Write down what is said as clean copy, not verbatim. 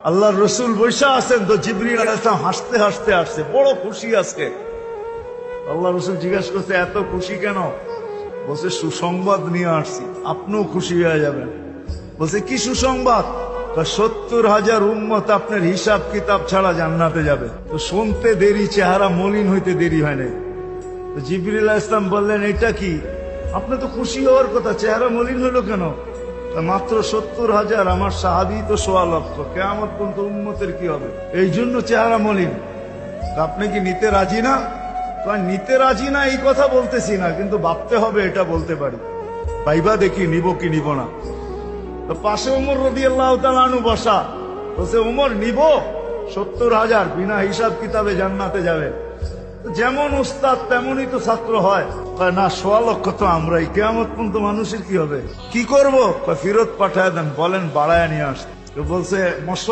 আল্লাহর রসুল বৈশা আছেন তো জিবরিল আলাইহিস সালাম হাসতে হাসতে আসছে, বড় খুশি আজকে। আল্লাহ রসুল জিজ্ঞাসা করছে এত খুশি কেন? বলছে সুসংবাদ নিয়ে আসছি, আপনিও খুশি হয়ে যাবেন। বলছে কি সুসংবাদ? 70,000 উম্মত আপনার হিসাব কিতাব ছাড়া জান্নাতে যাবে। তো শুনতে দেরি, চেহারা মলিন হইতে দেরি হয় নাই। তো জিবরিল আলাইহিস সালাম বললেন এটা কি? আপনি তো খুশি হওয়ার কথা, চেহারা মলিন হলো কেন? মাত্র 70,000, আমার সাহাবী তো 1.25 লক্ষ, কিয়ামত পর্যন্ত উম্মতের কি হবে? এই জন্য চেহারা মলিন। আপনি কি নিতে রাজি না? নিতে রাজি না এই কথা বলতেছি না, কিন্তু ভাবতে হবে এটা বলতে পারি। ভাইবা দেখি নিব কি নিব না। তো পাশে ওমর রাদিয়াল্লাহু তাআলা আনহু বসা, বলছে ওমর নিব 70,000, বিনা হিসাব কিতাবে জান্নাতে যাবে। যেমন উস্তাদ তেমনই তো ছাত্র হয়। না 1.25 লক্ষ তো আমরাই, কিয়ামত পর্যন্ত মানুষের কি হবে? কি করবো? ফেরত পাঠায় দেন, বলেন বাড়ায় নিয়ে আসতে। বলছে